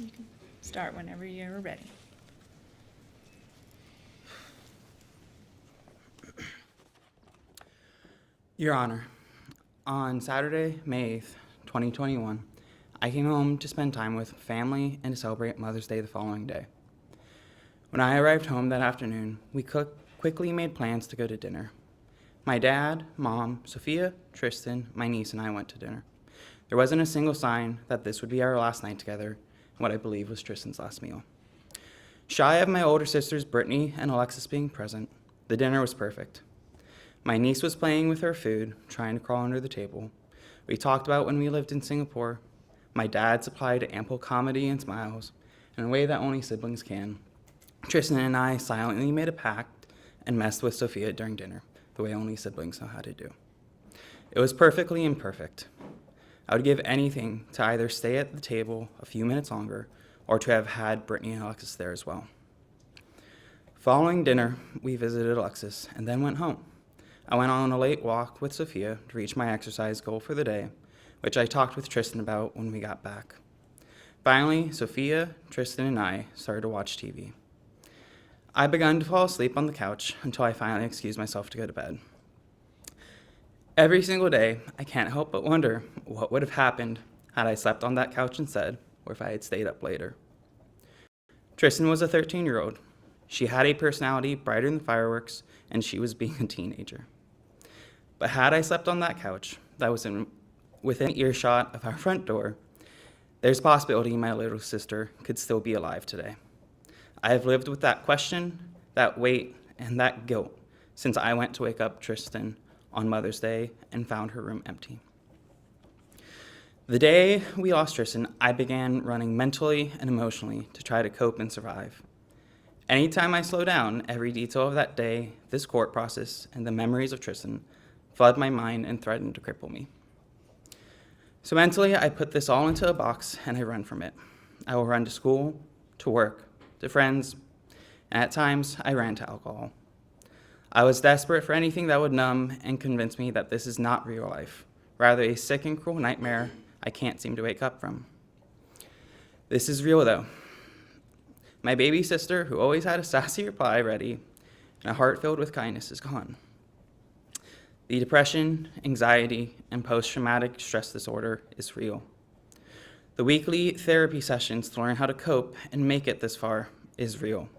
You can start whenever you're ready. Your Honor, on Saturday, May 8th, 2021, I came home to spend time with family and to celebrate Mother's Day the following day. When I arrived home that afternoon, we quickly made plans to go to dinner. My dad, mom, Sophia, Tristyn, my niece, and I went to dinner. There wasn't a single sign that this would be our last night together, what I believe was Tristyn's last meal. Shy of my older sisters Brittany and Alexis being present, the dinner was perfect. My niece was playing with her food, trying to crawl under the table. We talked about when we lived in Singapore. My dad supplied ample comedy and smiles in a way that only siblings can. Tristyn and I silently made a pact and messed with Sophia during dinner, the way only siblings know how to do. It was perfectly imperfect. I would give anything to either stay at the table a few minutes longer or to have had Brittany and Alexis there as well. Following dinner, we visited Alexis and then went home. I went on a late walk with Sophia to reach my exercise goal for the day, which I talked with Tristyn about when we got back. Finally, Sophia, Tristyn, and I started to watch TV. I began to fall asleep on the couch until I finally excused myself to go to bed. Every single day, I can't help but wonder what would have happened had I slept on that couch instead, or if I had stayed up later. Tristyn was a 13-year-old. She had a personality brighter than fireworks, and she was being a teenager. But had I slept on that couch that was within earshot of our front door, there's a possibility my little sister could still be alive today. I have lived with that question, that weight, and that guilt since I went to wake up Tristyn on Mother's Day and found her room empty. The day we lost Tristyn, I began running mentally and emotionally to try to cope and survive. Anytime I slow down, every detail of that day, this court process, and the memories of Tristyn flood my mind and threaten to cripple me. So mentally, I put this all into a box and I run from it. I will run to school, to work, to friends, and at times I ran to alcohol. I was desperate for anything that would numb and convince me that this is not real life, rather a sick and cruel nightmare I can't seem to wake up from. This is real though. My baby sister, who always had a sassy reply ready and a heart filled with kindness, is gone. The depression, anxiety, and post-traumatic stress disorder is real. The weekly therapy sessions to learn how to cope and make it this far is real.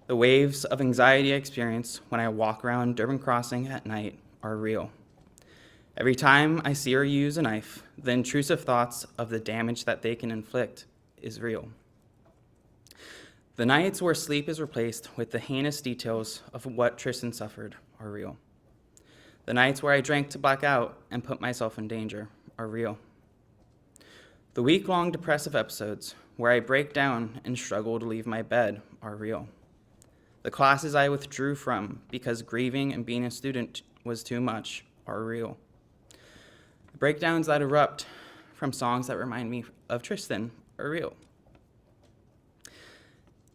The waves of anxiety I experience when I walk around Durban Crossing at night are real. Every time I see her use a knife, the intrusive thoughts of the damage that they can inflict is real. The nights where sleep is replaced with the heinous details of what Tristyn suffered are real. The nights where I drank to black out and put myself in danger are real. The week-long depressive episodes where I break down and struggle to leave my bed are real. The classes I withdrew from because grieving and being a student was too much are real. The breakdowns that erupt from songs that remind me of Tristyn are real.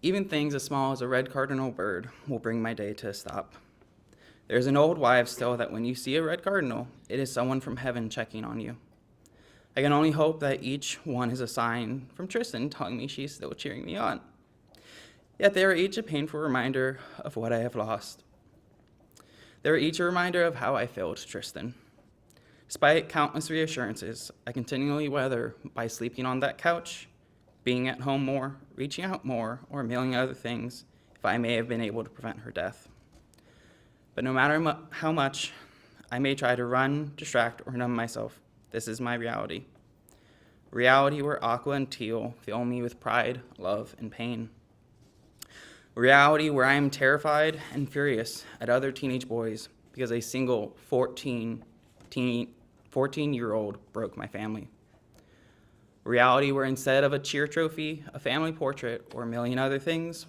Even things as small as a red cardinal bird will bring my day to a stop. There's an old wives' tale that when you see a red cardinal, it is someone from heaven checking on you. I can only hope that each one is a sign from Tristyn telling me she's still cheering me on. Yet they are each a painful reminder of what I have lost. They are each a reminder of how I failed Tristyn. Despite countless reassurances, I continually weather by sleeping on that couch, being at home more, reaching out more, or a million other things if I may have been able to prevent her death. But no matter how much I may try to run, distract, or numb myself, this is my reality. Reality where Aqua and Teal fill me with pride, love, and pain. Reality where I am terrified and furious at other teenage boys because a single 14-year-old broke my family. Reality where instead of a cheer trophy, a family portrait, or a million other things,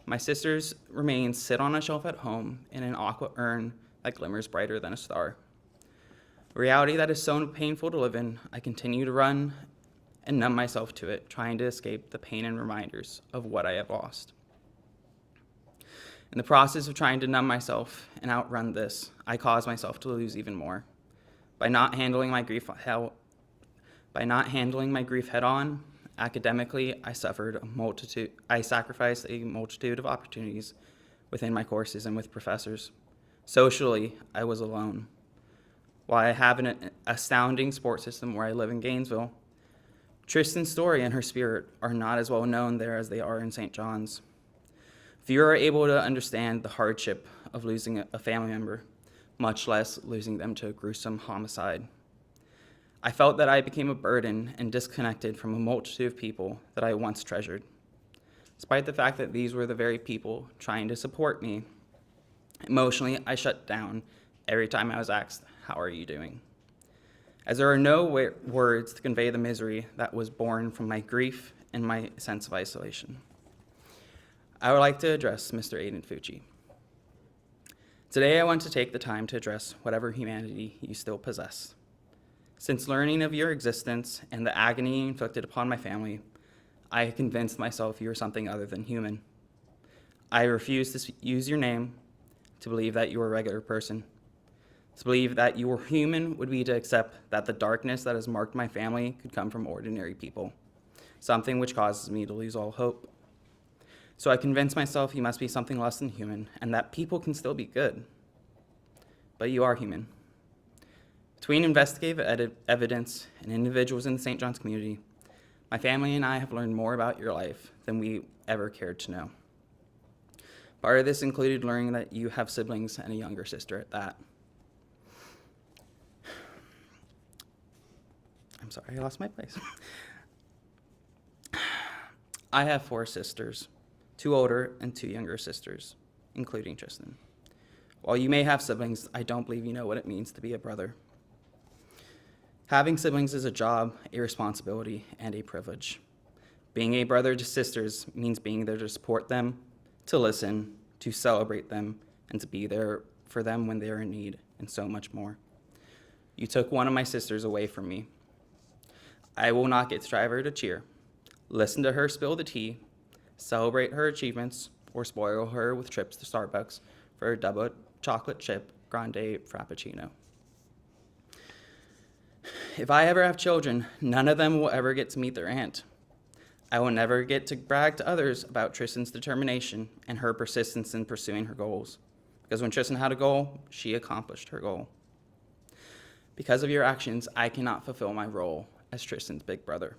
my sister's remains sit on a shelf at home in an aqua urn that glimmers brighter than a star. A reality that is so painful to live in, I continue to run and numb myself to it, trying to escape the pain and reminders of what I have lost. In the process of trying to numb myself and outrun this, I cause myself to lose even more. By not handling my grief head on, Academically, I sacrificed a multitude of opportunities within my courses and with professors. Socially, I was alone. While I have an astounding support system where I live in Gainesville, Tristyn's story and her spirit are not as well known there as they are in St. John's. Few are able to understand the hardship of losing a family member, much less losing them to a gruesome homicide. I felt that I became a burden and disconnected from a multitude of people that I once treasured, despite the fact that these were the very people trying to support me. Emotionally, I shut down every time I was asked, "How are you doing?" As there are no words to convey the misery that was born from my grief and my sense of isolation. I would like to address Mr. Aiden Fucci. Today, I want to take the time to address whatever humanity you still possess. Since learning of your existence and the agony inflicted upon my family, I convinced myself you were something other than human. I refuse to use your name, to believe that you are a regular person. To believe that you were human would be to accept that the darkness that has marked my family could come from ordinary people, something which causes me to lose all hope. So I convinced myself you must be something less than human, and that people can still be good. But you are human. Between investigative evidence and individuals in the St. John's community, my family and I have learned more about your life than we ever cared to know. Part of this included learning that you have siblings and a younger sister at that. I'm sorry, I lost my place. I have 4 sisters, 2 older and 2 younger sisters, including Tristyn. While you may have siblings, I don't believe you know what it means to be a brother. Having siblings is a job, a responsibility, and a privilege. Being a brother to sisters means being there to support them, to listen, to celebrate them, and to be there for them when they are in need, and so much more. You took one of my sisters away from me. I will not get to drive her to cheer, listen to her spill the tea, celebrate her achievements, or spoil her with trips to Starbucks for a double chocolate chip grande frappuccino. If I ever have children, none of them will ever get to meet their aunt. I will never get to brag to others about Tristyn's determination and her persistence in pursuing her goals. Because when Tristyn had a goal, she accomplished her goal. Because of your actions, I cannot fulfill my role as Tristyn's big brother.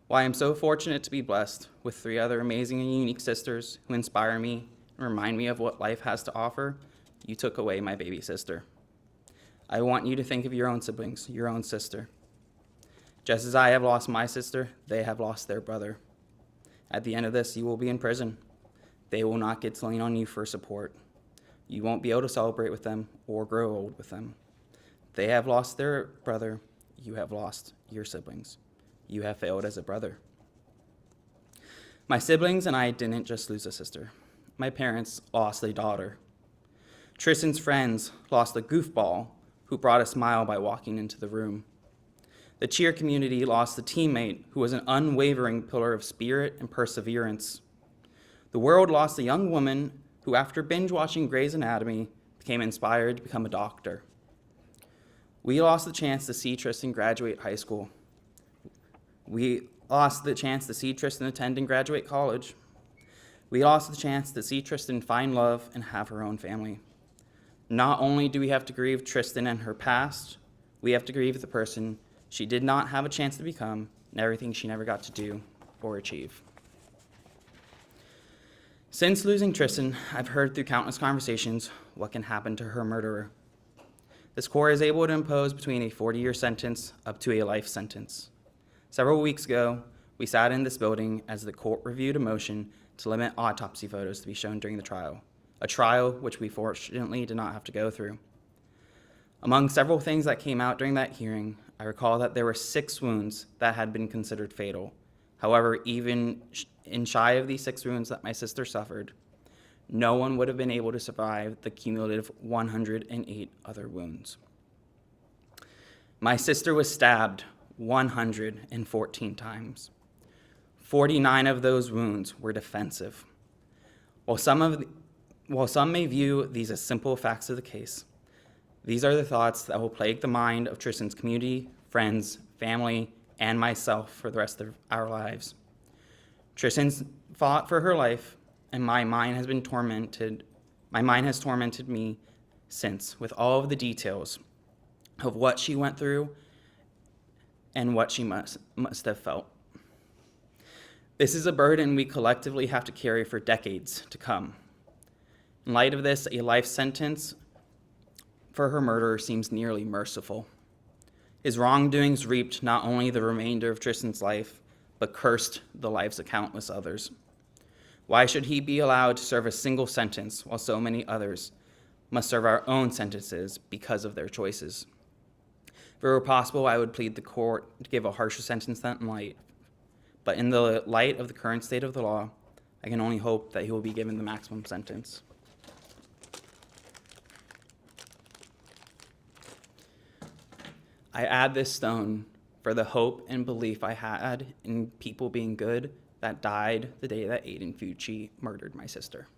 While I am so fortunate to be blessed with 3 other amazing and unique sisters who inspire me and remind me of what life has to offer, you took away my baby sister. I want you to think of your own siblings, your own sister. Just as I have lost my sister, they have lost their brother. At the end of this, you will be in prison. They will not get to lean on you for support. You won't be able to celebrate with them or grow old with them. They have lost their brother. You have lost your siblings. You have failed as a brother. My siblings and I didn't just lose a sister. My parents lost a daughter. Tristyn's friends lost a goofball who brought a smile by walking into the room. The cheer community lost a teammate who was an unwavering pillar of spirit and perseverance. The world lost a young woman who, after binge watching Grey's Anatomy, became inspired to become a doctor. We lost the chance to see Tristyn graduate high school. We lost the chance to see Tristyn attend and graduate college. We lost the chance to see Tristyn find love and have her own family. Not only do we have to grieve Tristyn and her past, we have to grieve the person she did not have a chance to become and everything she never got to do or achieve. Since losing Tristyn, I've heard through countless conversations what can happen to her murderer. This court is able to impose between a 40-year sentence up to a life sentence. Several weeks ago, we sat in this building as the court reviewed a motion to limit autopsy photos to be shown during the trial, a trial which we fortunately did not have to go through. Among several things that came out during that hearing, I recall that there were 6 wounds that had been considered fatal. However, even in shy of these 6 wounds that my sister suffered, no one would have been able to survive the cumulative 108 other wounds. My sister was stabbed 114 times. 49 of those wounds were defensive. While some may view these as simple facts of the case, these are the thoughts that will plague the mind of Tristyn's community, friends, family, and myself for the rest of our lives. Tristyn's fought for her life, and my mind has tormented me since, with all of the details of what she went through and what she must have felt. This is a burden we collectively have to carry for decades to come. In light of this, a life sentence for her murderer seems nearly merciful. His wrongdoings reaped not only the remainder of Tristyn's life, but cursed the lives of countless others. Why should he be allowed to serve a single sentence while so many others must serve our own sentences because of their choices? If it were possible, I would plead the court to give a harsher sentence than life. But in the light of the current state of the law, I can only hope that he will be given the maximum sentence. I add this stone for the hope and belief I had in people being good that died the day that Aiden Fucci murdered my sister.